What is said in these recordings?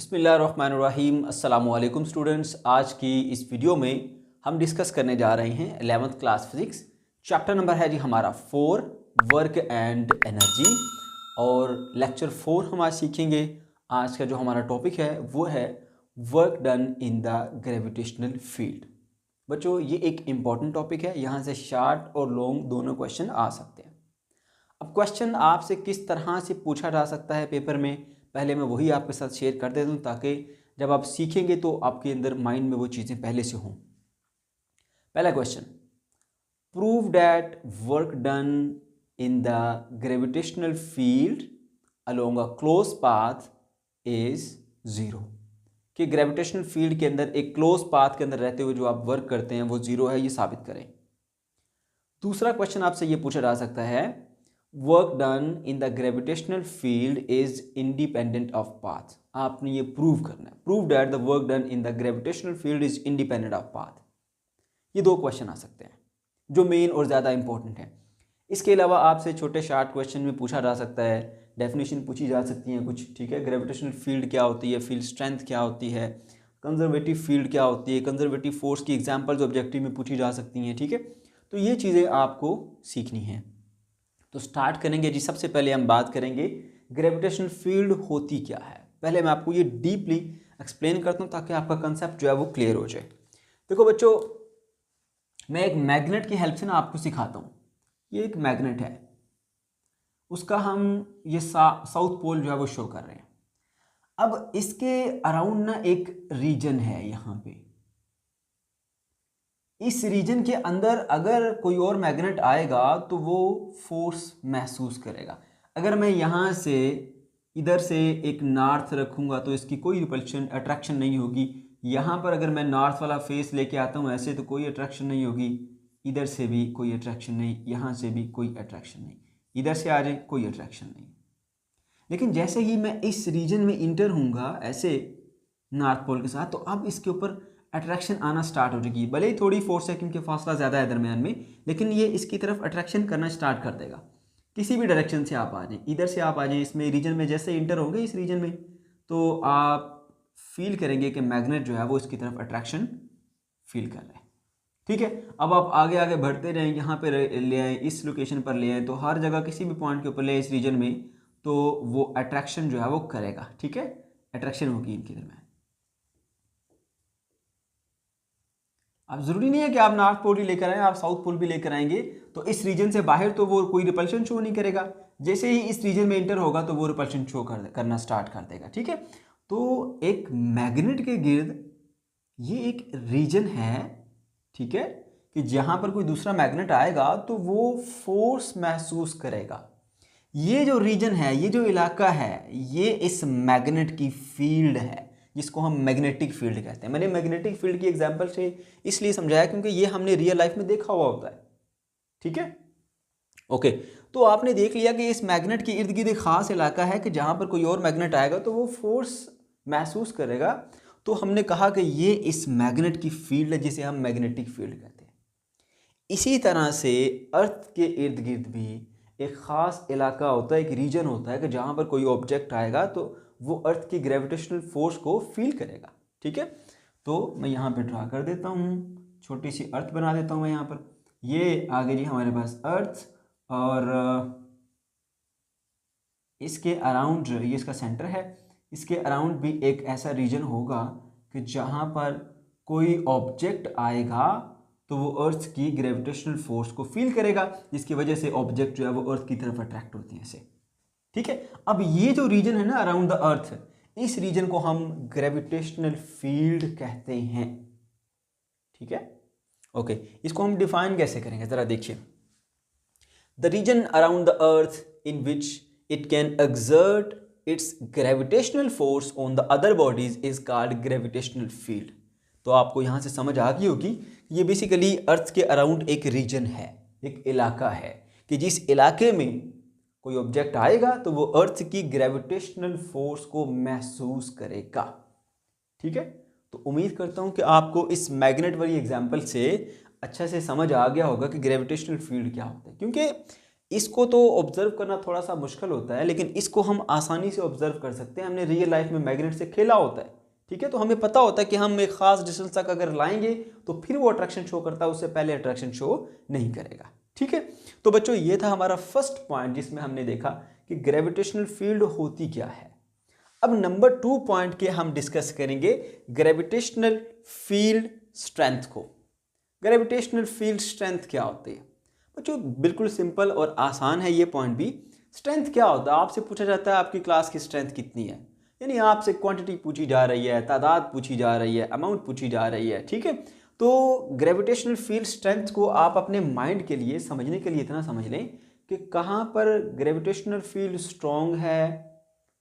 बिस्मिल्लाहिर्रहमानिर्रहीम। अस्सलामुअलैकुम स्टूडेंट्स। आज की इस वीडियो में हम डिस्कस करने जा रहे हैं 11th class physics. Chapter number है जी हमारा 4, वर्क एंड एनर्जी। और लेक्चर 4 हम आज सीखेंगे। आज का जो हमारा टॉपिक है वो है work done in the gravitational field. बच्चों, ये एक इम्पॉर्टेंट टॉपिक है, यहाँ से शॉर्ट और लॉन्ग दोनों क्वेश्चन आ सकते हैं। अब क्वेश्चन आपसे किस तरह से पूछा जा सकता है पेपर में, पहले मैं वही आपके साथ शेयर कर देता हूँ ताकि जब आप सीखेंगे तो आपके अंदर माइंड में वो चीज़ें पहले से हों। पहला question, prove that work done in the gravitational field along a close path is zero. कि ग्रेविटेशनल फील्ड के अंदर एक क्लोज पाथ के अंदर रहते हुए जो आप वर्क करते हैं वो ज़ीरो है, ये साबित करें। दूसरा क्वेश्चन आपसे ये पूछा जा सकता है, work done in the gravitational field is independent of path. आपने ये प्रूव करना है, prove that the work done in the gravitational field is independent of path. ये दो क्वेश्चन आ सकते हैं जो मेन और ज़्यादा इंपॉर्टेंट है। इसके अलावा आपसे छोटे शार्ट क्वेश्चन में पूछा जा सकता है, डेफिनेशन पूछी जा सकती है कुछ, ठीक है। ग्रेविटेशनल फील्ड क्या होती है, फील्ड स्ट्रेंथ क्या होती है, कंजर्वेटिव फील्ड क्या होती है, कंजर्वेटिव फोर्स की एग्जाम्पल्स ऑब्जेक्टिव में पूछी जा सकती हैं, ठीक है। तो ये चीज़ें आपको सीखनी हैं। तो स्टार्ट करेंगे जी। सबसे पहले हम बात करेंगे ग्रेविटेशनल फील्ड होती क्या है। पहले मैं आपको ये डीपली एक्सप्लेन करता हूँ ताकि आपका कंसेप्ट जो है वो क्लियर हो जाए। देखो बच्चों, मैं एक मैग्नेट की हेल्प से ना आपको सिखाता हूँ। ये एक मैग्नेट है, उसका हम ये साउथ पोल जो है वो शो कर रहे हैं। अब इसके अराउंड ना एक रीजन है, यहाँ पे इस रीजन के अंदर अगर कोई और मैग्नेट आएगा तो वो फोर्स महसूस करेगा। अगर मैं यहाँ से इधर से एक नॉर्थ रखूँगा तो इसकी कोई रिपल्शन अट्रैक्शन नहीं होगी। यहाँ पर अगर मैं नॉर्थ वाला फेस लेके आता हूँ ऐसे तो कोई अट्रैक्शन नहीं होगी, इधर से भी कोई अट्रैक्शन नहीं, यहाँ से भी कोई अट्रैक्शन नहीं, इधर से आ जाए कोई अट्रैक्शन नहीं। लेकिन जैसे ही मैं इस रीजन में इंटर होऊंगा ऐसे नॉर्थ पोल के साथ, तो अब इसके ऊपर अट्रैक्शन आना स्टार्ट हो जाएगी। भले ही थोड़ी 4 सेकंड के फासला ज़्यादा है दरमियान में, लेकिन ये इसकी तरफ अट्रैक्शन करना स्टार्ट कर देगा। किसी भी डायरेक्शन से आप आ जाएं, इधर से आप आ जाएं, इसमें रीजन में जैसे इंटर होंगे इस रीजन में, तो आप फील करेंगे कि मैग्नेट जो है वो इसकी तरफ अट्रैक्शन फील कर रहा है, ठीक है। अब आप आगे आगे बढ़ते रहें, यहाँ पे ले आए, इस लोकेशन पर ले आए, तो हर जगह किसी भी पॉइंट के ऊपर ले इस रीजन में, तो वो अट्रैक्शन जो है वो करेगा, ठीक है। अट्रैक्शन होगी इनके दरमियान। अब जरूरी नहीं है कि आप नॉर्थ पोल ही लेकर आए, आप साउथ पोल भी लेकर आएंगे तो इस रीजन से बाहर तो वो कोई रिपल्शन शो नहीं करेगा। जैसे ही इस रीजन में इंटर होगा तो वो रिपल्शन शो करना स्टार्ट कर देगा, ठीक है। तो एक मैग्नेट के गिर्द ये एक रीजन है, ठीक है, कि जहां पर कोई दूसरा मैग्नेट आएगा तो वो फोर्स महसूस करेगा। ये जो रीजन है, ये जो इलाका है, ये इस मैग्नेट की फील्ड है जिसको हम मैग्नेटिक फील्ड कहते हैं। मैंने मैग्नेटिक फील्ड की एग्जांपल से इसलिए समझाया क्योंकि ये हमने रियल लाइफ में देखा हुआ होता है, ठीक है। ओके, तो आपने देख लिया कि इस मैग्नेट के इर्द गिर्द एक खास इलाका है कि जहां पर कोई और मैग्नेट आएगा तो वो फोर्स महसूस करेगा। तो हमने कहा कि ये इस मैग्नेट की फील्ड है जिसे हम मैग्नेटिक फील्ड कहते हैं। इसी तरह से अर्थ के इर्द गिर्द भी एक ख़ास इलाका होता है, एक रीजन होता है कि जहाँ पर कोई ऑब्जेक्ट आएगा तो वो अर्थ की ग्रेविटेशनल फोर्स को फील करेगा, ठीक है। तो मैं यहाँ पे ड्रा कर देता हूँ, छोटी सी अर्थ बना देता हूँ मैं यहाँ पर। ये आगे जी हमारे पास अर्थ, और इसके अराउंड ये इसका सेंटर है, इसके अराउंड भी एक ऐसा रीजन होगा कि जहाँ पर कोई ऑब्जेक्ट आएगा तो वो अर्थ की ग्रेविटेशनल फोर्स को फील करेगा, जिसकी वजह से ऑब्जेक्ट जो है वो अर्थ की तरफ अट्रैक्ट होती है ऐसे, ठीक है। अब ये जो रीजन है ना अराउंड द अर्थ, इस रीजन को हम ग्रेविटेशनल फील्ड कहते हैं, ठीक है। ओके, इसको हम डिफाइन कैसे करेंगे जरा देखिए। The region around the earth in which it can exert it's gravitational force on the other bodies is called gravitational field. तो आपको यहाँ से समझ आ गई होगी, ये बेसिकली अर्थ के अराउंड एक रीजन है, एक इलाका है कि जिस इलाके में कोई ऑब्जेक्ट आएगा तो वो अर्थ की ग्रेविटेशनल फोर्स को महसूस करेगा, ठीक है। तो उम्मीद करता हूँ कि आपको इस मैग्नेट वाली एग्जांपल से अच्छा से समझ आ गया होगा कि ग्रेविटेशनल फील्ड क्या होता है, क्योंकि इसको तो ऑब्जर्व करना थोड़ा सा मुश्किल होता है, लेकिन इसको हम आसानी से ऑब्जर्व कर सकते हैं। हमने रियल लाइफ में मैग्नेट से खेला होता है, ठीक है, तो हमें पता होता है कि हम एक खास डिस्टेंस तक अगर लाएंगे तो फिर वो अट्रैक्शन शो करता है, उससे पहले अट्रैक्शन शो नहीं करेगा। ठीक है, तो बच्चों ये था हमारा फर्स्ट पॉइंट जिसमें हमने देखा कि ग्रेविटेशनल फील्ड होती क्या है। अब नंबर 2 पॉइंट के हम डिस्कस करेंगे ग्रेविटेशनल फील्ड स्ट्रेंथ को। ग्रेविटेशनल फील्ड स्ट्रेंथ क्या होती है बच्चों? बिल्कुल सिंपल और आसान है ये पॉइंट भी। स्ट्रेंथ क्या होता है? आपसे पूछा जाता है आपकी क्लास की स्ट्रेंथ कितनी है, यानी आपसे क्वांटिटी पूछी जा रही है, तादाद पूछी जा रही है, अमाउंट पूछी जा रही है। ठीक है, तो ग्रेविटेशनल फील्ड स्ट्रेंथ को आप अपने माइंड के लिए समझने के लिए इतना समझ लें कि कहाँ पर ग्रेविटेशनल फील्ड स्ट्रॉन्ग है,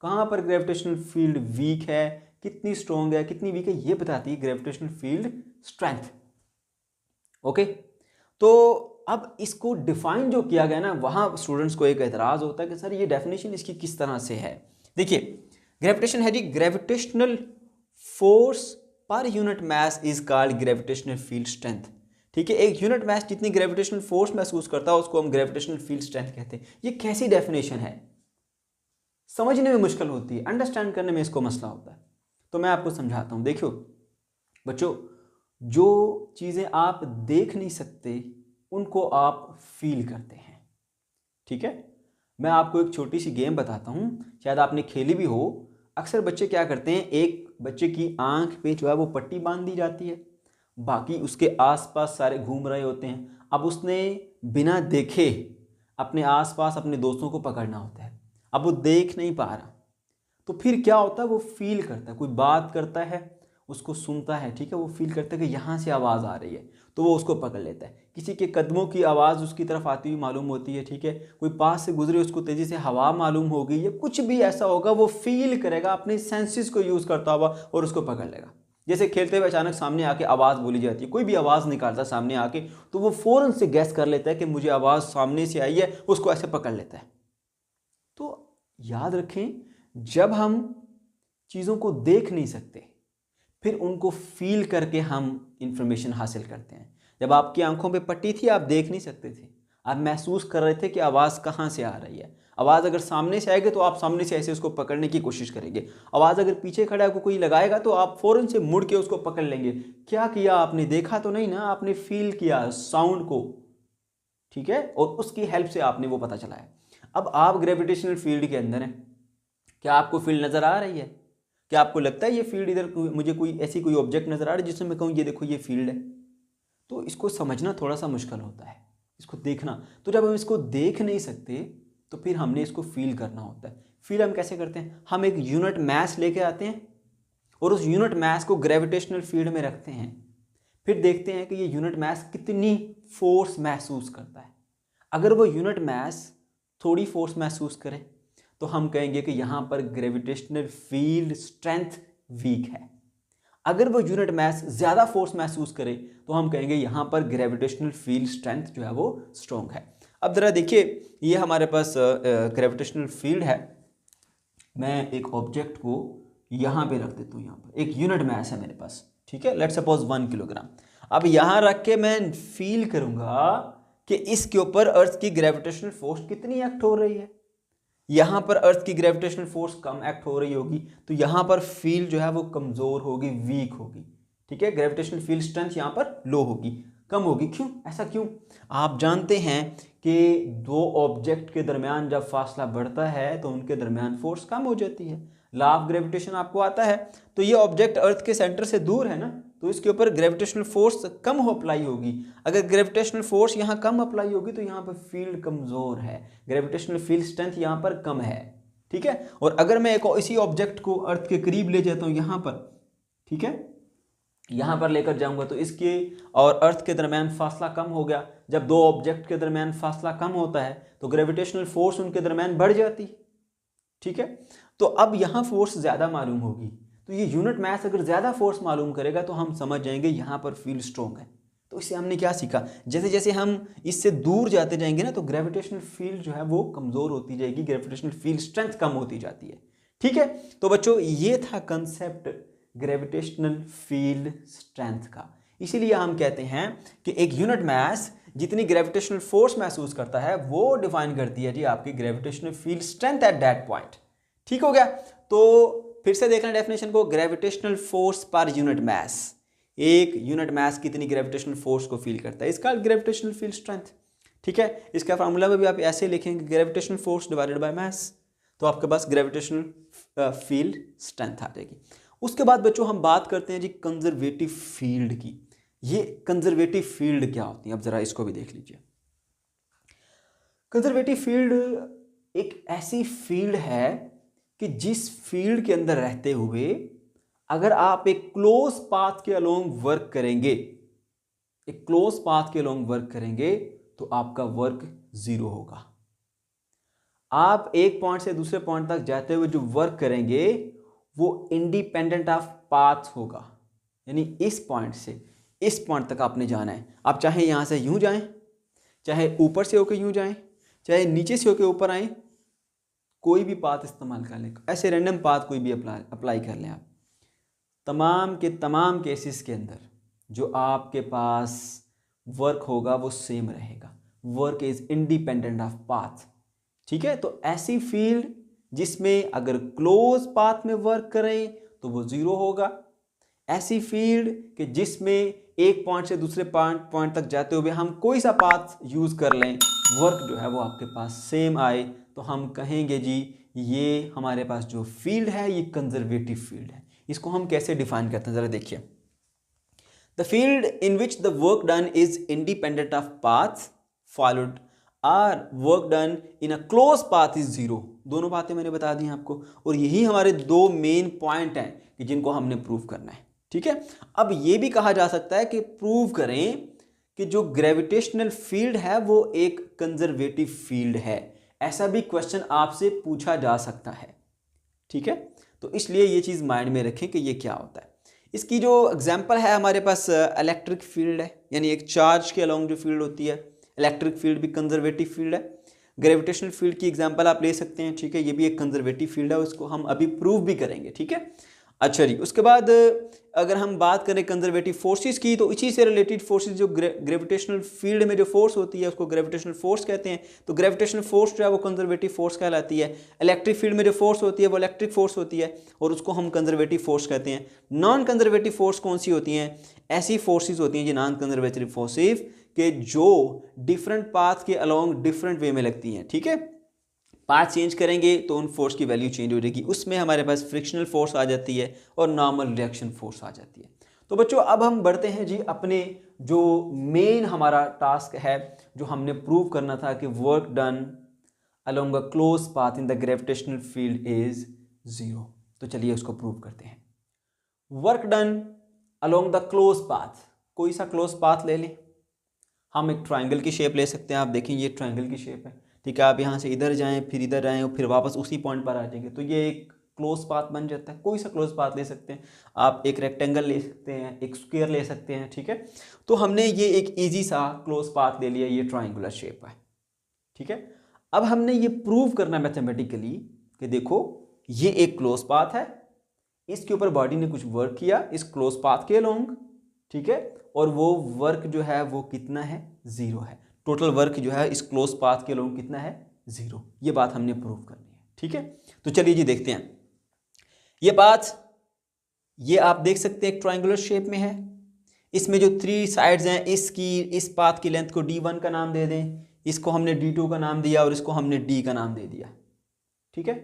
कहाँ पर ग्रेविटेशनल फील्ड वीक है, कितनी स्ट्रॉन्ग है कितनी वीक है, ये बताती है ग्रेविटेशनल फील्ड स्ट्रेंथ। ओके, तो अब इसको डिफाइन जो किया गया ना, वहाँ स्टूडेंट्स को एक एतराज़ होता है कि सर ये डेफिनेशन इसकी किस तरह से है। देखिए, ग्रेविटेशन है जी, gravitational force per unit mass is called gravitational field strength. ठीक है, एक यूनिट मास जितनी ग्रेविटेशनल फोर्स महसूस करता है उसको हम ग्रेविटेशनल फील्ड स्ट्रेंथ कहते हैं। ये कैसी डेफिनेशन है, समझने में मुश्किल होती है, अंडरस्टैंड करने में इसको मसला होता है। तो मैं आपको समझाता हूँ। देखियो बच्चों, जो चीज़ें आप देख नहीं सकते उनको आप फील करते हैं। ठीक है, मैं आपको एक छोटी सी गेम बताता हूँ, शायद आपने खेली भी हो। अक्सर बच्चे क्या करते हैं, एक बच्चे की आंख पे जो है वो पट्टी बांध दी जाती है, बाकी उसके आसपास सारे घूम रहे होते हैं। अब उसने बिना देखे अपने आसपास अपने दोस्तों को पकड़ना होता है, अब वो देख नहीं पा रहा, तो फिर क्या होता है, वो फील करता है, कोई बात करता है उसको सुनता है। ठीक है, वो फील करता है कि यहाँ से आवाज़ आ रही है, तो वो उसको पकड़ लेता है। किसी के कदमों की आवाज़ उसकी तरफ आती हुई मालूम होती है। ठीक है, कोई पास से गुजरे उसको तेज़ी से हवा मालूम होगी, या कुछ भी ऐसा होगा, वो फील करेगा, अपने सेंसेस को यूज़ करता हुआ और उसको पकड़ लेगा। जैसे खेलते हुए अचानक सामने आके आवाज़ बोली जाती है, कोई भी आवाज़ निकालता सामने आके, तो वो फ़ौरन से गैस कर लेता है कि मुझे आवाज़ सामने से आई है, उसको ऐसे पकड़ लेता है। तो याद रखें, जब हम चीज़ों को देख नहीं सकते फिर उनको फील करके हम इंफॉर्मेशन हासिल करते हैं। जब आपकी आंखों पे पट्टी थी, आप देख नहीं सकते थे, आप महसूस कर रहे थे कि आवाज़ कहाँ से आ रही है। आवाज़ अगर सामने से आएगी तो आप सामने से ऐसे उसको पकड़ने की कोशिश करेंगे। आवाज़ अगर पीछे खड़ा है कोई लगाएगा तो आप फ़ौरन से मुड़ के उसको पकड़ लेंगे। क्या किया आपने? देखा तो नहीं ना, आपने फील किया साउंड को। ठीक है, और उसकी हेल्प से आपने वो पता चलाया। अब आप ग्रेविटेशनल फील्ड के अंदर हैं, क्या आपको फील्ड नज़र आ रही है? क्या आपको लगता है ये फील्ड इधर, मुझे कोई ऐसी कोई ऑब्जेक्ट नज़र आ रही है जिसमें मैं कहूँ ये देखो ये फील्ड है? तो इसको समझना थोड़ा सा मुश्किल होता है, इसको देखना। तो जब हम इसको देख नहीं सकते तो फिर हमने इसको फील करना होता है। फील हम कैसे करते हैं? हम एक यूनिट मास लेके आते हैं और उस यूनिट मास को ग्रेविटेशनल फील्ड में रखते हैं, फिर देखते हैं कि ये यूनिट मास कितनी फोर्स महसूस करता है। अगर वो यूनिट मास थोड़ी फोर्स महसूस करे तो हम कहेंगे कि यहाँ पर ग्रेविटेशनल फील्ड स्ट्रेंथ वीक है। अगर वो यूनिट मास ज़्यादा फोर्स महसूस करे तो हम कहेंगे यहाँ पर ग्रेविटेशनल फील्ड स्ट्रेंथ जो है वो स्ट्रॉन्ग है। अब ज़रा देखिए, ये हमारे पास ग्रेविटेशनल फील्ड है। मैं एक ऑब्जेक्ट को यहाँ पे रख देता हूँ, यहाँ पर एक यूनिट मास है मेरे पास। ठीक है, लेट्स सपोज 1 किलोग्राम। अब यहाँ रख के मैं फील करूँगा कि इसके ऊपर अर्थ की ग्रेविटेशनल फोर्स कितनी एक्ट हो रही है। यहाँ पर अर्थ की ग्रेविटेशनल फोर्स कम एक्ट हो रही होगी, तो यहाँ पर फील्ड जो है वो कमज़ोर होगी, वीक होगी। ठीक है, ग्रेविटेशनल फील्ड स्ट्रेंथ यहाँ पर लो होगी, कम होगी। क्यों? ऐसा क्यों? आप जानते हैं कि दो ऑब्जेक्ट के दरमियान जब फासला बढ़ता है तो उनके दरमियान फोर्स कम हो जाती है। लॉ ऑफ ग्रेविटेशन आपको आता है। तो ये ऑब्जेक्ट अर्थ के सेंटर से दूर है ना, तो इसके ऊपर ग्रेविटेशनल फोर्स कम हो अप्लाई होगी। अगर ग्रेविटेशनल फोर्स यहाँ कम अप्लाई होगी तो यहाँ पर फील्ड कमज़ोर है, ग्रेविटेशनल फील्ड स्ट्रेंथ यहाँ पर कम है। ठीक है, और अगर मैं एक इसी ऑब्जेक्ट को अर्थ के करीब ले जाता हूँ यहाँ पर, ठीक है, यहाँ पर लेकर जाऊँगा तो इसके और अर्थ के दरमियान फासला कम हो गया। जब दो ऑब्जेक्ट के दरमियान फासला कम होता है तो ग्रेविटेशनल फोर्स उनके दरमियान बढ़ जाती है। ठीक है, तो अब यहाँ फोर्स ज़्यादा मालूम होगी, तो ये यूनिट मास अगर ज़्यादा फोर्स मालूम करेगा तो हम समझ जाएंगे यहाँ पर फील्ड स्ट्रॉन्ग है। तो इससे हमने क्या सीखा? जैसे जैसे हम इससे दूर जाते जाएंगे ना तो ग्रेविटेशनल फील्ड जो है वो कमज़ोर होती जाएगी, ग्रेविटेशनल फील्ड स्ट्रेंथ कम होती जाती है। ठीक है, तो बच्चों ये था कंसेप्ट ग्रेविटेशनल फील्ड स्ट्रेंथ का। इसीलिए हम कहते हैं कि एक यूनिट मास जितनी ग्रेविटेशनल फोर्स महसूस करता है वो डिफाइन करती है जी आपकी gravitational field strength at that point. ठीक हो गया। तो फिर से देख लें डेफिनेशन को, ग्रेविटेशनल फोर्स पर यूनिट मास, एक यूनिट मास कितनी ग्रेविटेशनल फोर्स को फील करता है, इसका ग्रेविटेशनल फील्ड स्ट्रेंथ। ठीक है, इसका फार्मूला में भी आप ऐसे लिखेंगे gravitational force divided by mass, तो आपके पास ग्रेविटेशनल फील्ड स्ट्रेंथ आ जाएगी। उसके बाद बच्चों हम बात करते हैं जी कंजर्वेटिव फील्ड की। ये कंजर्वेटिव फील्ड क्या होती है, अब जरा इसको भी देख लीजिए। कंजर्वेटिव फील्ड एक ऐसी फील्ड है कि जिस फील्ड के अंदर रहते हुए अगर आप एक क्लोज पाथ के अलोंग वर्क करेंगे, एक क्लोज पाथ के अलोंग वर्क करेंगे तो आपका वर्क जीरो होगा। आप एक पॉइंट से दूसरे पॉइंट तक जाते हुए जो वर्क करेंगे वो इंडिपेंडेंट ऑफ पाथ होगा, यानी इस पॉइंट से इस पॉइंट तक आपने जाना है। आप चाहे यहां से यूं जाएं, चाहे ऊपर से होकर यूं जाएं, चाहे नीचे से होकर ऊपर आए, कोई भी पाथ इस्तेमाल कर लें, ऐसे रैंडम पाथ कोई भी अप्लाई कर लें आप। तमाम के तमाम केसेस के अंदर जो आपके पास वर्क होगा वो सेम रहेगा, work is independent of path. ठीक है, तो ऐसी फील्ड जिसमें अगर क्लोज पाथ में वर्क करें तो वो जीरो होगा, ऐसी फील्ड कि जिसमें एक पॉइंट से दूसरे पॉइंट तक जाते हुए हम कोई सा पाथ यूज कर लें, वर्क जो है वो आपके पास सेम आए, तो हम कहेंगे जी ये हमारे पास जो फील्ड है ये कंजर्वेटिव फील्ड है। इसको हम कैसे डिफाइन करते हैं जरा देखिए। The field in which the work done is independent of path followed are work done in a close path is zero. दोनों बातें मैंने बता दी आपको, और यही हमारे दो मेन पॉइंट हैं कि जिनको हमने प्रूव करना है। ठीक है, अब ये भी कहा जा सकता है कि प्रूव करें कि जो ग्रेविटेशनल फील्ड है वो एक कंजर्वेटिव फील्ड है, ऐसा भी क्वेश्चन आपसे पूछा जा सकता है। ठीक है, तो इसलिए ये चीज़ माइंड में रखें कि ये क्या होता है। इसकी जो एग्जांपल है हमारे पास इलेक्ट्रिक फील्ड है, यानी एक चार्ज के अलोंग जो फील्ड होती है, इलेक्ट्रिक फील्ड भी कंजर्वेटिव फील्ड है। ग्रेविटेशनल फील्ड की एग्जांपल आप ले सकते हैं। ठीक है, ये भी एक कंजर्वेटिव फील्ड है, उसको हम अभी प्रूव भी करेंगे। ठीक है, अच्छा जी, उसके बाद अगर हम बात करें कंजर्वेटिव फोर्सेस की, तो इसी से रिलेटेड फोर्सेस जो ग्रेविटेशनल फील्ड में जो फोर्स होती है उसको ग्रेविटेशनल फोर्स कहते हैं। तो ग्रेविटेशनल फोर्स जो है वो कंजर्वेटिव फोर्स कहलाती है। इलेक्ट्रिक फील्ड में जो फोर्स होती है वो इलेक्ट्रिक फोर्स होती है और उसको हम कंजर्वेटिव फोर्स कहते हैं। नॉन कंजर्वेटिव फोर्स कौन सी होती हैं? ऐसी फोर्सेज होती हैं जो नॉन कंजर्वेटिव फोर्सेज के जो डिफरेंट पाथ के अलोंग डिफरेंट वे में लगती हैं। ठीक है, पाथ चेंज करेंगे तो उन फोर्स की वैल्यू चेंज हो जाएगी, उसमें हमारे पास फ्रिक्शनल फोर्स आ जाती है और नॉर्मल रिएक्शन फोर्स आ जाती है। तो बच्चों अब हम बढ़ते हैं जी अपने जो मेन हमारा टास्क है, जो हमने प्रूव करना था कि work done along a close path in the gravitational field is zero. तो चलिए उसको प्रूव करते हैं। Work done along the close path, कोई सा क्लोज पाथ ले लें। हम एक ट्राइंगल की शेप ले सकते हैं। आप देखें ये ट्राइंगल की शेप है। ठीक है, आप यहाँ से इधर जाएं, फिर इधर आएँ और फिर वापस उसी पॉइंट पर आ जाएंगे, तो ये एक क्लोज पाथ बन जाता है। कोई सा क्लोज पाथ ले सकते हैं आप, एक रेक्टेंगल ले सकते हैं, एक स्क्वायर ले सकते हैं। ठीक है, तो हमने ये एक इजी सा क्लोज पाथ ले लिया, ये ट्राइंगुलर शेप है। ठीक है, अब हमने ये प्रूव करना मैथमेटिकली कि देखो ये एक क्लोज पाथ है, इसके ऊपर बॉडी ने कुछ वर्क किया इस क्लोज पाथ के अलोंग। ठीक है, और वो वर्क जो है वो कितना है? जीरो है। टोटल वर्क जो है इस क्लोज पाथ के अलोंग कितना है? जीरो। ये बात हमने प्रूव करनी है। ठीक है, तो चलिए जी देखते हैं। ये पाथ, ये आप देख सकते हैं एक ट्रायंगुलर शेप में है। इसमें जो 3 साइड्स हैं, इसकी इस पाथ की लेंथ को d1 का नाम दे दें, इसको हमने d2 का नाम दिया और इसको हमने d का नाम दे दिया। ठीक है,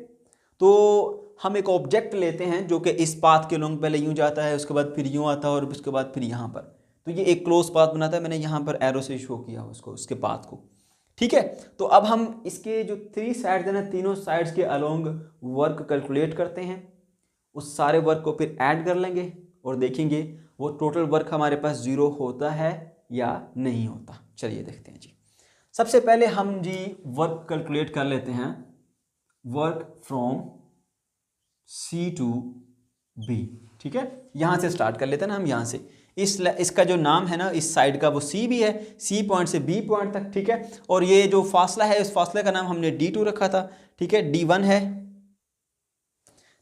तो हम एक ऑब्जेक्ट लेते हैं जो कि इस पाथ के अलोंग पहले यूं जाता है, उसके बाद फिर यूं आता है और उसके बाद फिर यहाँ पर, तो ये एक क्लोज पाथ बनाता है। मैंने यहाँ पर एरो से शो किया उसको, उसके पाथ को। ठीक है, तो अब हम इसके जो 3 साइड्स हैं ना, तीनों साइड्स के अलोंग वर्क कैलकुलेट करते हैं, उस सारे वर्क को फिर ऐड कर लेंगे और देखेंगे वो टोटल वर्क हमारे पास जीरो होता है या नहीं होता। चलिए देखते हैं जी। सबसे पहले हम जी वर्क कैलकुलेट कर लेते हैं, work from C to B। ठीक है, यहां से स्टार्ट कर लेते हैं ना हम, यहां से इसका जो नाम है ना इस साइड का वो C भी है, C पॉइंट से B पॉइंट तक। ठीक है, और ये जो फासला है उस फासले का नाम हमने D2 रखा था। ठीक है, D1 है।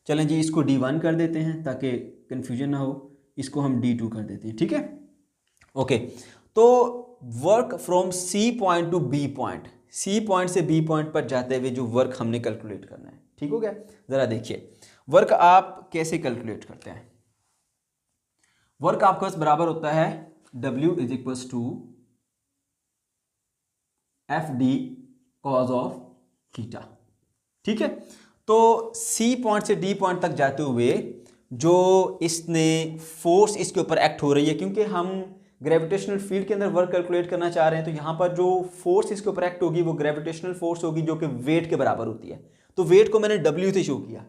चलें जी इसको D1 कर देते हैं ताकि कंफ्यूजन ना हो, इसको हम D2 कर देते हैं। ठीक है, ओके, तो work from C point to B point, C point से बी पॉइंट पर जाते हुए जो वर्क हमने कैलकुलेट करना है। ठीक हो गया? जरा देखिए वर्क आप कैसे कैलकुलेट करते हैं। वर्क आपके पास बराबर होता है W is equals to F D cos of theta. ठीक है, तो सी पॉइंट से डी पॉइंट तक जाते हुए जो इसने फोर्स इसके ऊपर एक्ट हो रही है, क्योंकि हम ग्रेविटेशनल फील्ड के अंदर वर्क कैलकुलेट करना चाह रहे हैं, तो यहां पर जो फोर्स इसके ऊपर एक्ट होगी वो ग्रेविटेशनल फोर्स होगी जो कि वेट के बराबर होती है। तो वेट को मैंने W से शो किया।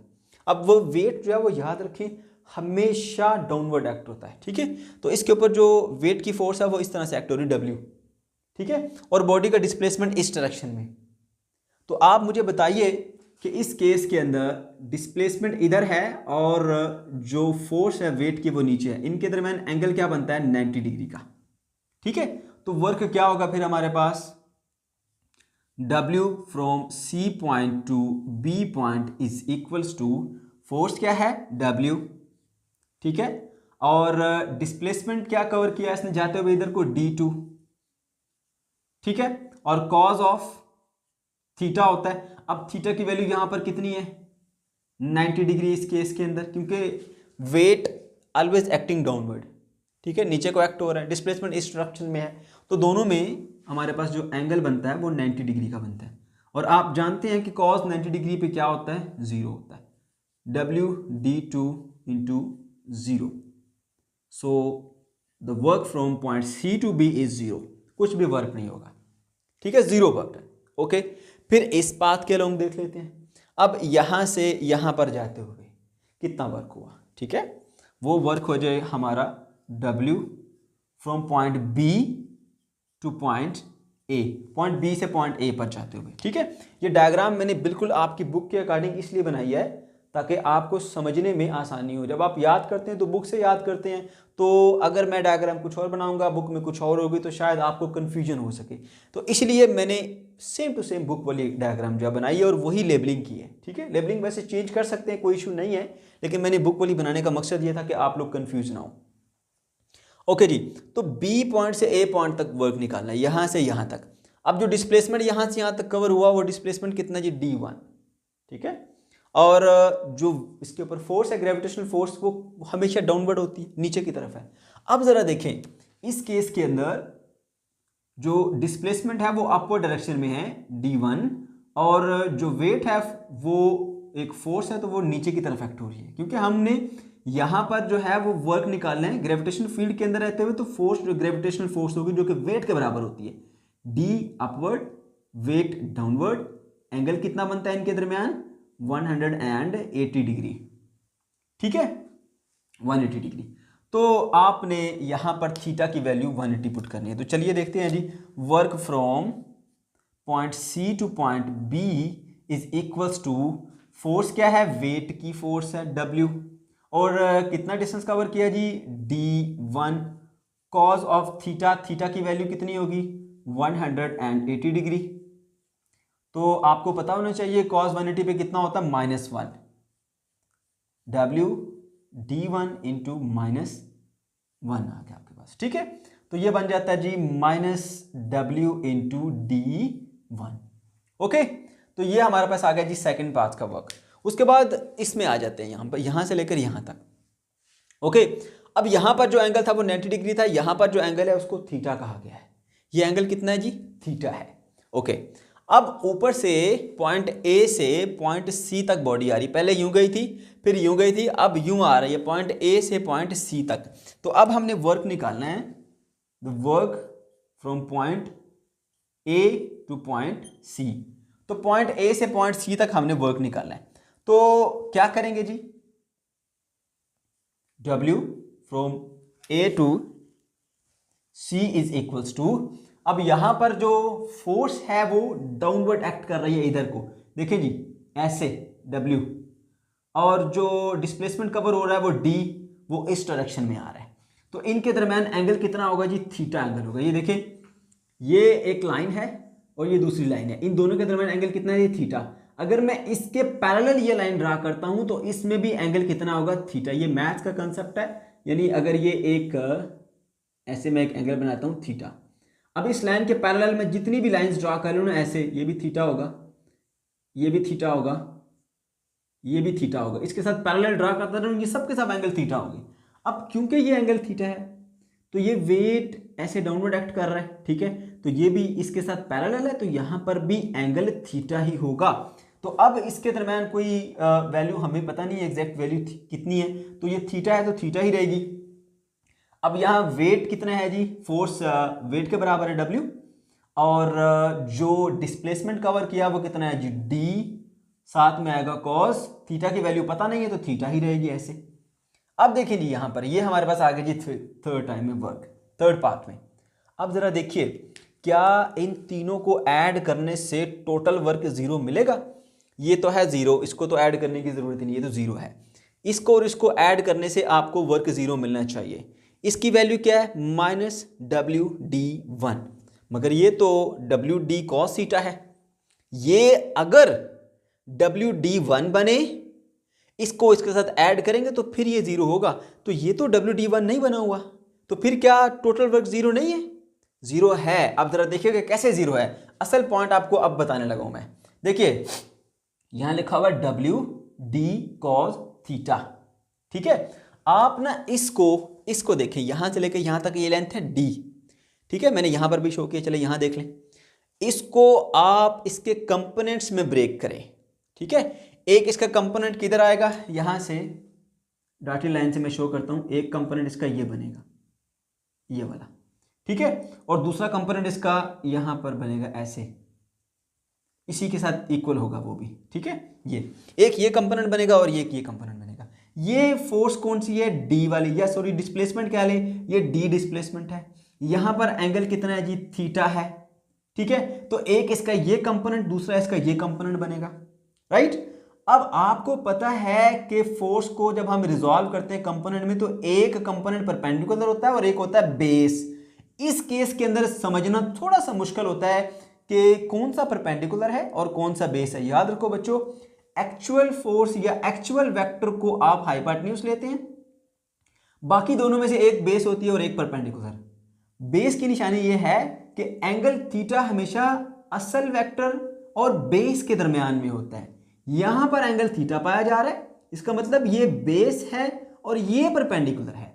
अब वो वेट जो है वो याद रखें हमेशा डाउनवर्ड एक्ट होता है। ठीक है, तो इसके ऊपर जो वेट की फोर्स है वो इस तरह से एक्ट हो रही है W। ठीक है, और बॉडी का डिस्प्लेसमेंट इस डायरेक्शन में। तो आप मुझे बताइए कि इस केस के अंदर डिस्प्लेसमेंट इधर है और जो फोर्स है वेट की वो नीचे है, इनके दरमियान एंगल क्या बनता है 90 डिग्री का। ठीक है, तो वर्क क्या होगा फिर हमारे पास W from C point to B point is equals to force क्या है W। ठीक है, और डिस्प्लेसमेंट क्या कवर किया इसने जाते हुए इधर को D2। ठीक है, और कॉज ऑफ थीटा होता है। अब थीटा की वैल्यू यहां पर कितनी है 90 डिग्री इस केस के अंदर, क्योंकि वेट ऑलवेज एक्टिंग डाउनवर्ड। ठीक है, नीचे को एक्ट हो रहा है, डिस्प्लेसमेंट इस डायरेक्शन में है, तो दोनों में हमारे पास जो एंगल बनता है वो 90 डिग्री का बनता है। और आप जानते हैं कि कॉस 90 डिग्री पे क्या होता है 0 होता है, WD2 into 0। So the work from point C to B is 0, कुछ भी वर्क नहीं होगा। ठीक है, 0 वर्क है। ओके, फिर इस पाथ के अलोंग देख लेते हैं। अब यहां से यहां पर जाते हुए कितना वर्क हुआ। ठीक है, वो वर्क हो जाए हमारा W from point B to point A, point B से पॉइंट A पर जाते हुए। ठीक है, ये डायग्राम मैंने बिल्कुल आपकी बुक के अकॉर्डिंग इसलिए बनाई है ताकि आपको समझने में आसानी हो। जब आप याद करते हैं तो बुक से याद करते हैं, तो अगर मैं डायग्राम कुछ और बनाऊंगा बुक में कुछ और होगी तो शायद आपको कन्फ्यूजन हो सके। तो इसलिए मैंने सेम टू सेम बुक वाली डायग्राम जो बनाई है और वही लेबलिंग की है। ठीक है, लेबलिंग वैसे चेंज कर सकते हैं, कोई इशू नहीं है, लेकिन मैंने बुक वाली बनाने का मकसद ये था कि आप लोग कन्फ्यूज ना हो। ओके जी, तो B पॉइंट से A पॉइंट तक वर्क निकालना है, यहां से यहां तक। अब जो डिस्प्लेसमेंट यहां से यहां तक कवर हुआ वो डिस्प्लेसमेंट कितना जी D1। ठीक है, और जो इसके ऊपर फोर्स है ग्रेविटेशनल फोर्स वो हमेशा डाउनवर्ड होती है, नीचे की तरफ है। अब जरा देखें इस केस के अंदर जो डिस्प्लेसमेंट है वो अपवर्ड डायरेक्शन में है D1, और जो वेट है वो एक फोर्स है तो वो नीचे की तरफ एक्ट हो रही है, क्योंकि हमने यहां पर जो है वो वर्क निकालना है ग्रेविटेशनल फील्ड के अंदर रहते हुए। तो फोर्स जो ग्रेविटेशनल फोर्स होगी जो कि वेट के बराबर होती है, D upward weight downward, angle कितना बनता है इनके दरमियान 180 डिग्री। ठीक है, 180 डिग्री। तो आपने यहां पर थीटा की वैल्यू 180 पुट करनी है। तो चलिए देखते हैं जी, work from point C to point B is equals to force क्या है वेट की फोर्स है W, और कितना डिस्टेंस कवर किया जी D1, cause of theta, theta की वैल्यू कितनी होगी 180 डिग्री। तो आपको पता होना चाहिए cos 180 पे कितना होता है -1, W D1 इंटू -1 आ गया आपके पास। ठीक है, तो ये बन जाता है जी -W इंटू D1। ओके, तो ये हमारे पास आ गया जी सेकंड पाथ का वर्क। उसके बाद इसमें आ जाते हैं यहां पर, यहां से लेकर यहां तक। ओके, अब यहां पर जो एंगल था वो 90 डिग्री था, यहां पर जो एंगल है उसको थीटा कहा गया है। ये एंगल कितना है जी थीटा है। ओके, अब ऊपर से पॉइंट A से पॉइंट C तक बॉडी आ रही, पहले यूं गई थी फिर यूं गई थी, अब यूं आ रही है पॉइंट A से पॉइंट C तक। तो अब हमने वर्क निकालना है, the work from point A to point C। तो पॉइंट A से पॉइंट C तक हमने वर्क निकालना है। तो क्या करेंगे जी, W from A to C is equals to, अब यहां पर जो फोर्स है वो डाउनवर्ड एक्ट कर रही है इधर को, देखिए जी ऐसे W, और जो डिस्प्लेसमेंट कवर हो रहा है वो D, वो इस डायरेक्शन में आ रहा है। तो इनके दरमियान एंगल कितना होगा जी थीटा एंगल होगा। ये देखें, ये एक लाइन है और ये दूसरी लाइन है, इन दोनों के दरमियान एंगल कितना है ये थीटा। अगर मैं इसके पैरेलल ये लाइन ड्रा करता हूं तो इसमें भी एंगल कितना होगा थीटा। ये मैथ्स का कंसेप्ट है, यानी अगर ये एक ऐसे मैं एक एंगल बनाता हूं थीटा, अब इस लाइन के पैरेलल में जितनी भी लाइंस ड्रा कर लूँ ना ऐसे, ये भी थीटा होगा, ये भी थीटा होगा, ये भी थीटा होगा, इसके साथ पैरेलल ड्रा करता रहूँ, ये सबके सब एंगल थीटा होगी। अब क्योंकि ये एंगल थीटा है तो ये वेट ऐसे डाउनवर्ड एक्ट कर रहा है, ठीक है, तो ये भी इसके साथ पैरेलल है, तो यहाँ पर भी एंगल थीटा ही होगा। तो अब इसके दरम्यान कोई वैल्यू हमें पता नहीं है एग्जैक्ट वैल्यू कितनी है, तो ये थीटा है तो थीटा ही रहेगी। अब यहाँ वेट कितना है जी, फोर्स वेट के बराबर है W, और जो डिस्प्लेसमेंट कवर किया वो कितना है जी D, साथ में आएगा कॉस थीटा की वैल्यू पता नहीं है तो थीटा ही रहेगी ऐसे। अब देखिए जी यहाँ पर ये हमारे पास आ गया जी थर्ड टाइम में वर्क, थर्ड पार्ट में। अब जरा देखिए क्या इन तीनों को ऐड करने से टोटल वर्क 0 मिलेगा? ये तो है 0, इसको तो ऐड करने की जरूरत नहीं, ये तो 0 है। इसको और इसको ऐड करने से आपको वर्क 0 मिलना चाहिए। इसकी वैल्यू क्या है -WD1, मगर ये तो WD cos थीटा है। ये अगर WD1 बने, इसको इसके साथ ऐड करेंगे तो फिर ये 0 होगा, तो ये तो WD1 नहीं बना हुआ, तो फिर क्या टोटल वर्क 0 नहीं है? 0 है। अब जरा देखिएगा कैसे 0 है, असल पॉइंट आपको अब बताने लगा हूं मैं। देखिए यहां लिखा हुआ WD cos थीटा, ठीक है। आप ना इसको देखें, यहां से लेकर यहां तक ये लेंथ है D, ठीक है, मैंने यहां पर भी शो किया, चले यहां देख लें। इसको आप इसके कंपोनेंट्स में ब्रेक करें, ठीक है। एक इसका कंपोनेंट किधर आएगा, यहां से डॉटेड लाइन से मैं शो करता हूं, एक कंपोनेंट इसका ये बनेगा, ये वाला, ठीक है, और दूसरा कंपोनेंट इसका यहां पर बनेगा ऐसे, इसी के साथ इक्वल होगा वो भी, ठीक है। ये कंपोनेंट बनेगा और ये कंपोनेंट बनेगा। ये फोर्स कौन सी है, डी वाली, या सॉरी डिस्प्लेसमेंट क्या ले, ये डी डिस्प्लेसमेंट है। यहां पर एंगल कितना है जी, थीटा है, ठीक है। तो एक इसका ये कंपोनेंट, दूसरा इसका ये कंपोनेंट बनेगा, राइट। अब आपको पता है कि फोर्स को जब हम रिजॉल्व करते हैं कंपोनेंट में, तो एक कंपोनेंट परपेंडिकुलर होता है और एक होता है बेस। इस केस के अंदर समझना थोड़ा सा मुश्किल होता है कि कौन सा परपेंडिकुलर है और कौन सा बेस है। याद रखो बच्चों, एक्चुअल फोर्स या एक्चुअल वेक्टर को आप हाइपोटेन्यूज लेते हैं, बाकी दोनों में से एक बेस होती है और एक परपेंडिकुलर। बेस की निशानी यह है कि एंगल थीटा हमेशा असल वेक्टर और बेस के दरमियान में होता है। यहां पर एंगल थीटा पाया जा रहा है, इसका मतलब ये बेस है और ये परपेंडिकुलर है।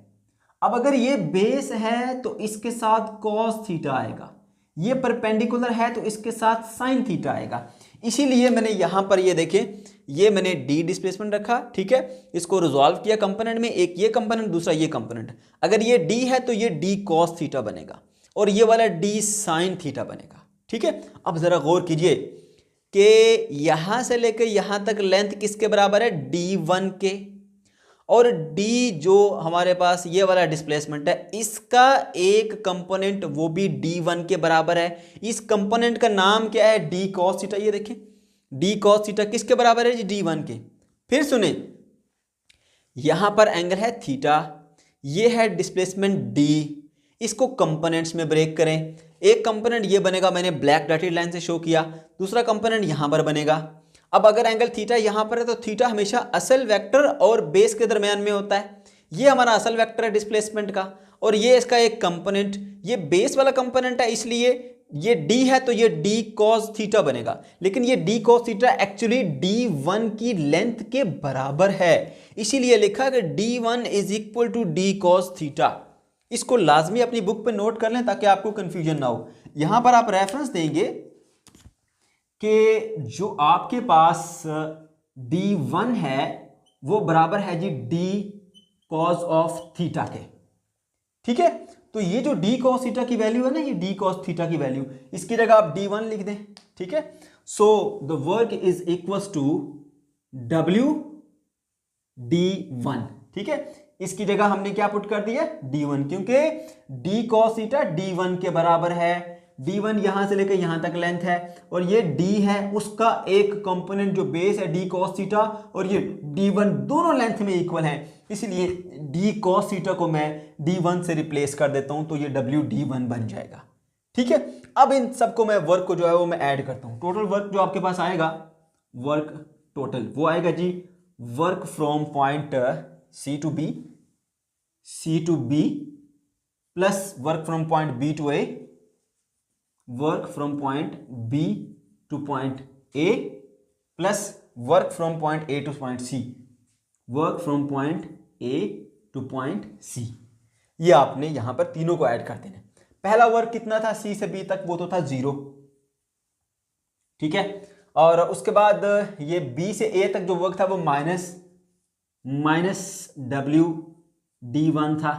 अब अगर ये बेस है तो इसके साथ cos थीटा आएगा, ये परपेंडिकुलर है तो इसके साथ sin थीटा आएगा। इसीलिए मैंने यहां पर ये देखें, ये मैंने d डिस्प्लेसमेंट रखा, ठीक है, इसको रिजॉल्व किया कंपोनेंट में, एक ये कंपोनेंट दूसरा ये कंपोनेंट। अगर ये d है तो ये d cos थीटा बनेगा और ये वाला d sin थीटा बनेगा, ठीक है। अब जरा गौर कीजिए कि यहां से लेकर यहां तक लेंथ किसके बराबर है, d1 के, और d जो हमारे पास ये वाला डिस्प्लेसमेंट है, इसका एक कंपोनेंट वो भी d1 के बराबर है। इस कंपोनेंट का नाम क्या है, d cos थीटा। ये देखें d cos थीटा किसके बराबर है जी, d1 के। फिर सुने, यहां पर एंगल है थीटा, ये है डिस्प्लेसमेंट d, इसको कंपोनेंट्स में ब्रेक करें। एक कंपोनेंट ये बनेगा, मैंने ब्लैक डॉटेड लाइन से शो किया, दूसरा कंपोनेंट यहां पर बनेगा। अब अगर एंगल थीटा यहां पर है तो थीटा हमेशा असल वेक्टर और बेस के दरमियान में होता है। ये हमारा असल वेक्टर है डिस्प्लेसमेंट का, और ये इसका एक कंपोनेंट, ये बेस वाला कंपोनेंट है, इसलिए ये d है तो ये d cos थीटा बनेगा। लेकिन ये d cos theta actually d1 की लेंथ के बराबर है, इसीलिए लिखा कि d1 is equal to d cos theta. इसको लाजमी अपनी बुक पे नोट कर लें ताकि आपको कंफ्यूजन ना हो। यहां पर आप रेफरेंस देंगे कि जो आपके पास d1 है वो बराबर है जी d cos ऑफ थीटा के, ठीक है। तो ये जो d cos थीटा की वैल्यू है ना, ये d cos थीटा की वैल्यू, इसकी जगह आप d1 लिख दें, ठीक है। So the work is equals to w d1, ठीक है। इसकी जगह हमने क्या पुट कर दिया, d1, क्योंकि d cos थीटा d1 के बराबर है। d1 यहां से लेकर यहां तक लेंथ है, और ये d है उसका एक कंपोनेंट जो बेस है d cos थीटा, और ये d1 दोनों लेंथ में इक्वल है, इसलिए d cos थीटा को मैं d1 से रिप्लेस कर देता हूं तो ये WD1 बन जाएगा, ठीक है। अब इन सबको मैं वर्क को जो है वो मैं ऐड करता हूं। टोटल वर्क जो आपके पास आएगा, वर्क टोटल वो आएगा जी work from point C to B plus work from point B to A work from point B to point A plus work from point A to point C, work from point A to point C. ये आपने यहां पर तीनों को add कर देना। पहला work कितना था सी से बी तक, वो तो था 0, ठीक है। और उसके बाद ये बी से ए तक जो वर्क था वो माइनस WD1 था,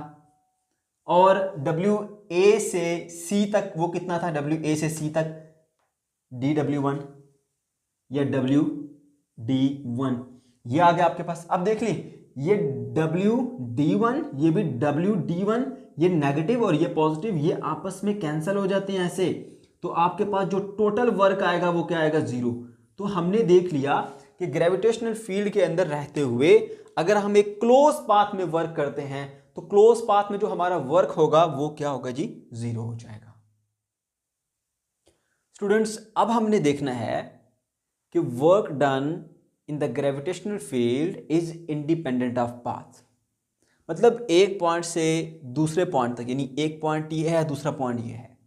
और WA से C तक वो कितना था, WA से C तक DW1 या WD1, ये आ गया आपके पास। अब देख ली, ये WD1 ये भी WD1, ये नेगेटिव और ये पॉजिटिव, ये आपस में कैंसिल हो जाते हैं ऐसे, तो आपके पास जो टोटल वर्क आएगा वो क्या आएगा, 0। तो हमने देख लिया कि ग्रेविटेशनल फील्ड के अंदर रहते हुए अगर हम एक क्लोज पाथ में वर्क करते हैं तो क्लोज पाथ में जो हमारा वर्क होगा वो क्या होगा जी, 0 हो जाएगा। स्टूडेंट्स, अब हमने देखना है कि work done in the gravitational field is independent of path. मतलब एक पॉइंट से दूसरे पॉइंट तक, यानी एक पॉइंट ये है, दूसरा पॉइंट ये है,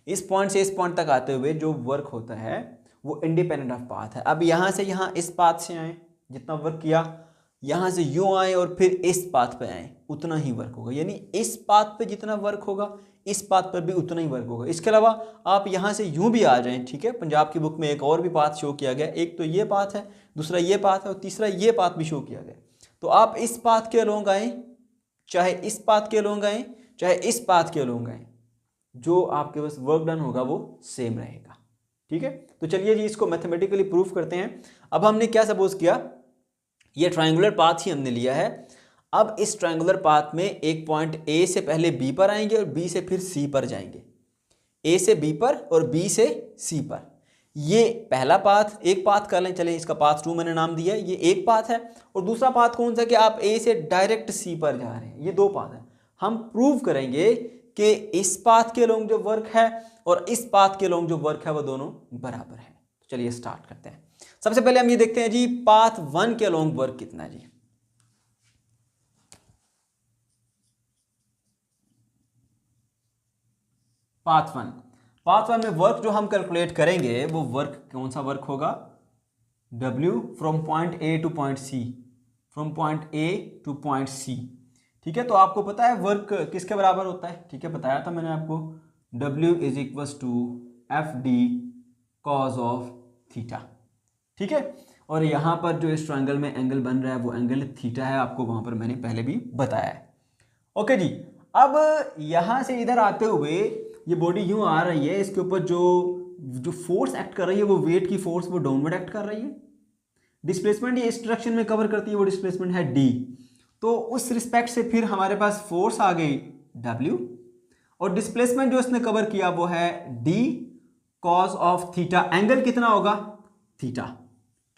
इस पॉइंट से इस पॉइंट तक आते हुए जो वर्क होता है वो इंडिपेंडेंट ऑफ पाथ है। अब यहां से यहां इस पाथ से आए, जितना वर्क किया, यहां से यूं आए और फिर इस पाथ पे आए, उतना ही वर्क होगा। यानी इस पाथ पे जितना वर्क होगा इस पाथ पर भी उतना ही वर्क होगा। इसके अलावा आप यहां से यूं भी आ जाएं, ठीक है। पंजाब की बुक में एक और भी पाथ शो किया गया, एक तो ये पाथ है, दूसरा ये पाथ है और तीसरा ये पाथ भी शो किया गया। तो आप इस पाथ के अलोंग आए, चाहे इस पाथ के अलोंग आए, चाहे इस पाथ के अलोंग आए, जो आपके पास वर्क डन होगा वो सेम रहेगा, ठीक है। तो चलिए जी इसको मैथमेटिकली प्रूफ करते हैं। अब हमने क्या सपोज किया, ये ट्रायंगुलर पाथ ही हमने लिया है। अब इस ट्रायंगुलर पाथ में एक पॉइंट ए से पहले बी पर आएंगे और बी से फिर सी पर जाएंगे, ए से बी पर और बी से सी पर। ये पहला पाथ, एक पाथ कर लें, चले इसका पाथ 2 मैंने नाम दिया है, ये एक पाथ है। और दूसरा पाथ कौन सा कि आप ए से डायरेक्ट सी पर जा रहे हैं, ये 2 पाथ है। हम प्रूव करेंगे कि इस पाथ के अलोंग जो वर्क है और इस पाथ के अलोंग जो वर्क है वो दोनों बराबर है। तो चलिए स्टार्ट करते हैं। सबसे पहले हम ये देखते हैं जी पाथ 1 के अलोंग वर्क कितना है जी। पाथ 1 में वर्क जो हम कैलकुलेट करेंगे वो वर्क कौन सा वर्क होगा, W from point A to point C, from point A to point C, ठीक है। तो आपको पता है वर्क किसके बराबर होता है, ठीक है, बताया था मैंने आपको, W is equals to FD cos of theta, ठीक है। और यहाँ पर जो इस ट्रायंगल में एंगल बन रहा है वो एंगल थीटा है, आपको वहाँ पर मैंने पहले भी बताया है। ओके जी, अब यहाँ से इधर आते हुए ये बॉडी यूँ आ रही है, इसके ऊपर जो फोर्स एक्ट कर रही है वो वेट की फोर्स वो डाउनवर्ड एक्ट कर रही है। डिस्प्लेसमेंट ये इस डायरेक्शन में कवर करती है, वो डिस्प्लेसमेंट है D। तो उस रिस्पेक्ट से फिर हमारे पास फोर्स आ गई W, और डिस्प्लेसमेंट जो इसने कवर किया वो है D cause of theta. Angle कितना होगा, थीटा।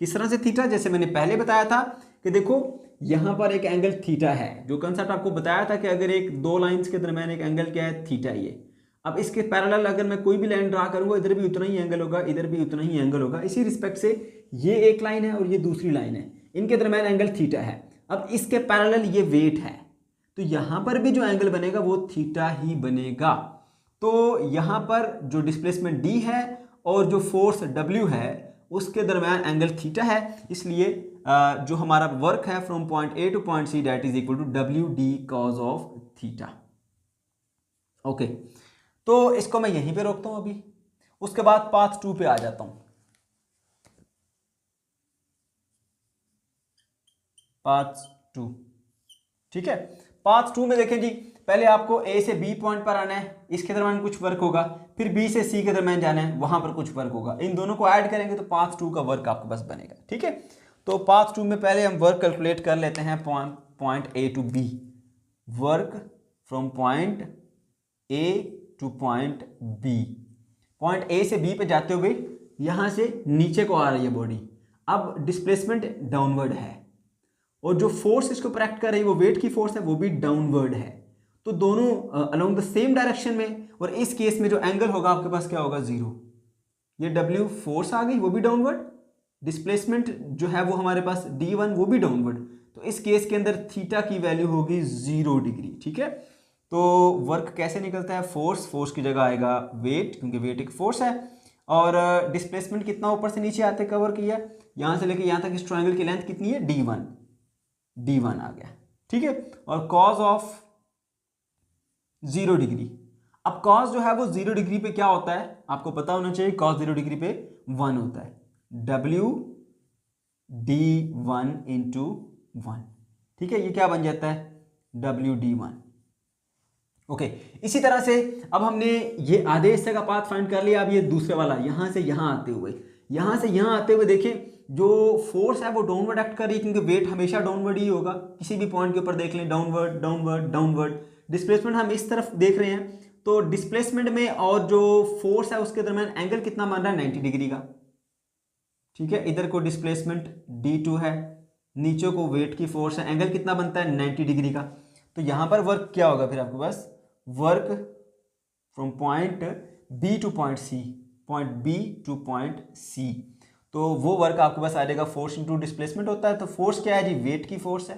किस तरह से थीटा, जैसे मैंने पहले बताया था कि देखो यहां पर एक एंगल थीटा है, जो कंसेप्ट आपको बताया था कि अगर एक 2 लाइंस के दरमियान एक एंगल क्या है, थीटा। ये अब इसके पैरेलल अगर मैं कोई भी लाइन ड्रा करूंगा, इधर भी उतना ही एंगल होगा, इधर भी उतना ही एंगल होगा। इसी रिस्पेक्ट से ये एक लाइन है और ये दूसरी लाइन है, इनके दरमियान एंगल थीटा है। अब इसके पैरेलल ये वेट है, तो यहां पर भी जो एंगल बनेगा वो थीटा ही बनेगा। तो यहां पर जो डिस्प्लेसमेंट D है और जो फोर्स W है उसके दरमियान एंगल थीटा है, इसलिए जो हमारा वर्क है from point A to point C that is equal to WD cos of theta. Okay, तो इसको मैं यहीं पे रोकता हूं अभी, उसके बाद पाथ 2 पे आ जाता हूं। पाथ 2, ठीक है। पाथ 2 में देखें जी, पहले आपको ए से बी पॉइंट पर आना है, इसके दरमियान कुछ वर्क होगा, फिर बी से सी के दरमियान जाना है, वहां पर कुछ वर्क होगा। इन दोनों को ऐड करेंगे तो पाथ 2 का वर्क आपके पास बनेगा, ठीक है। तो पाथ 2 में पहले हम वर्क कैलकुलेट कर लेते हैं point A to B. Work from point A to point B, point A से बी पे जाते हुए यहां से नीचे को आ रही है बॉडी। अब डिस्प्लेसमेंट डाउनवर्ड है और जो फोर्स इसको ऊपर एक्ट कर रही है वो वेट की फोर्स है, वो भी डाउनवर्ड है। तो दोनों अलोंग द सेम डायरेक्शन में, और इस केस में जो एंगल होगा आपके पास क्या होगा, 0। ये W फोर्स आ गई, वो भी डाउनवर्ड। डिस्प्लेसमेंट जो है वो हमारे पास D1, वो भी डाउनवर्ड। तो इस केस के अंदर थीटा की वैल्यू होगी 0 डिग्री, ठीक है। तो वर्क कैसे निकलता है, फोर्स की जगह आएगा वेट, क्योंकि वेट एक फोर्स है। और डिस्प्लेसमेंट कितना ऊपर से नीचे आते कवर किया, यहाँ से लेके यहाँ तक इस ट्रायंगल की लेंथ कितनी है, d1 आ गया, ठीक है। और कॉज ऑफ 0 डिग्री, अब कॉस जो है वो 0 डिग्री पे क्या होता है, आपको पता होना चाहिए, कॉस 0 डिग्री पे 1 होता है, WD1 इंटू 1, ठीक है। ये क्या बन जाता है, WD1। ओके, इसी तरह से अब हमने ये आधे हिस्से का पाथ फाइंड कर लिया। अब ये दूसरे वाला यहां से यहां आते हुए देखें, जो फोर्स है वो डाउनवर्ड एक्ट कर रही है, क्योंकि वेट हमेशा डाउनवर्ड ही होगा, किसी भी पॉइंट के ऊपर देख लें, डाउनवर्ड डाउनवर्ड डाउनवर्ड। डिस्प्लेसमेंट हम इस तरफ देख रहे हैं, तो डिस्प्लेसमेंट में और जो फोर्स है उसके दरमियान एंगल कितना बन रहा है, 90 डिग्री का, ठीक है। इधर को डिस्प्लेसमेंट d2 है, नीचे को वेट की फोर्स है, एंगल कितना बनता है, 90 डिग्री का। तो यहां पर वर्क क्या होगा फिर आपके पास, work from point B to point C, तो वो वर्क आपके पास आ जाएगा, फोर्स इंटू डिस्प्लेसमेंट होता है। तो फोर्स क्या है जी, वेट की फोर्स है,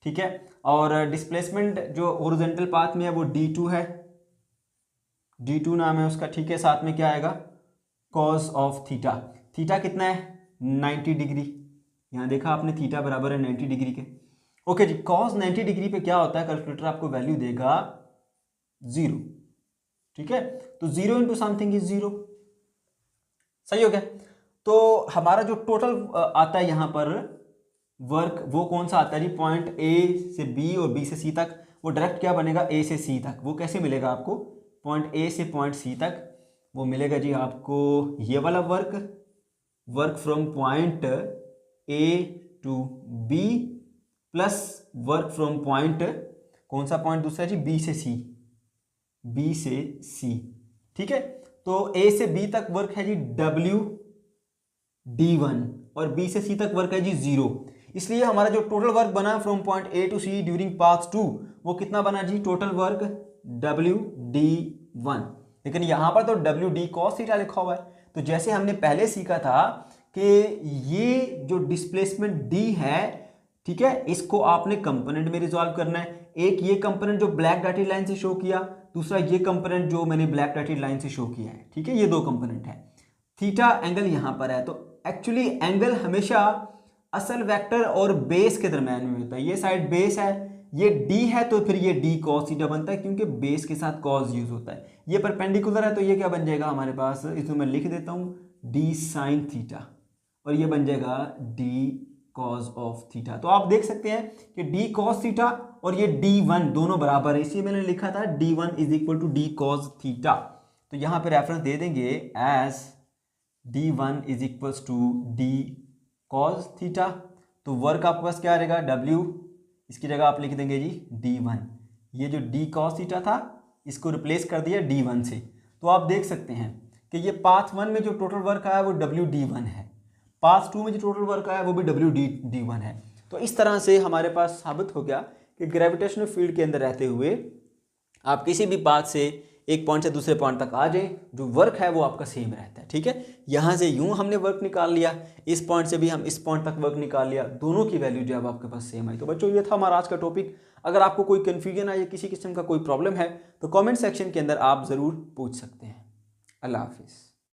ठीक है। और डिस्प्लेसमेंट जो ओरिजेंटल पाथ में है वो d2 है, d2 नाम है उसका, ठीक है। साथ में क्या आएगा, कॉस ऑफ थीटा, थीटा कितना है, 90 डिग्री, यहां देखा आपने थीटा बराबर है 90 डिग्री के। ओके जी, कॉस 90 डिग्री पे क्या होता है, कैलकुलेटर आपको वैल्यू देगा 0, ठीक है। तो 0 इंटू समथिंग इज 0, सही हो गया। तो हमारा जो टोटल आता है यहां पर वर्क, वो कौन सा आता है जी, पॉइंट ए से बी और बी से सी तक, वो डायरेक्ट क्या बनेगा, ए से सी तक। वो कैसे मिलेगा आपको, पॉइंट ए से पॉइंट सी तक वो मिलेगा जी आपको ये वाला work from point A to B plus work from point, कौन सा पॉइंट दूसरा जी, बी से सी, ठीक है। तो ए से बी तक वर्क है जी WD1 और बी से सी तक वर्क है जी 0। इसलिए हमारा जो टोटल वर्क बना from point A to C during path 2, वो कितना बना जी, टोटल वर्क WD1। लेकिन यहां पर तो WD cos थीटा लिखा हुआ है। तो जैसे हमने पहले सीखा था कि ये जो डिस्प्लेसमेंट D है, ठीक है, इसको आपने कंपोनेंट में रिजॉल्व करना है। एक ये कंपोनेंट जो ब्लैक डॉटेड लाइन से शो किया, दूसरा ये कंपोनेंट जो मैंने ब्लैक डॉटेड लाइन से शो किया है, ठीक है। ये दो कंपोनेंट है। थीटा एंगल यहां पर है, तो एक्चुअली एंगल हमेशा असल वेक्टर और बेस के दरम्यान में होता है। ये साइड बेस है, ये D है, तो फिर ये D cos थीटा बनता है, क्योंकि बेस के साथ cos यूज होता है। ये परपेंडिकुलर है, तो ये क्या बन जाएगा हमारे पास, इसमें मैं लिख देता हूं D sin थीटा, और ये बन जाएगा D cos ऑफ थीटा। तो आप देख सकते हैं कि D cos थीटा और ये D1 दोनों बराबर है, इसलिए मैंने लिखा था D1 is equal to D cos theta. तो यहां पे रेफरेंस दे देंगे as D1 is equals to D cos theta. तो वर्क आपके पास क्या रहेगा, W, इसकी जगह आप लिख देंगे जी D1। ये जो D cos थीटा था इसको रिप्लेस कर दिया D1 से। तो आप देख सकते हैं कि ये पाथ 1 में जो टोटल वर्क आया वो WD1 है, पाथ 2 में जो टोटल वर्क आया वो भी WD1 है। तो इस तरह से हमारे पास साबित हो गया कि ग्रेविटेशनल फील्ड के अंदर रहते हुए आप किसी भी पाथ से एक पॉइंट से दूसरे पॉइंट तक आ जाएं, जो वर्क है वो आपका सेम रहता है, ठीक है। यहाँ से यूं हमने वर्क निकाल लिया, इस पॉइंट से भी हम इस पॉइंट तक वर्क निकाल लिया, दोनों की वैल्यू जो है आपके पास सेम आई। तो बच्चों ये था हमारा आज का टॉपिक। अगर आपको कोई कन्फ्यूजन है या किसी किस्म का कोई प्रॉब्लम है तो कॉमेंट सेक्शन के अंदर आप ज़रूर पूछ सकते हैं। अल्लाह हाफिज़।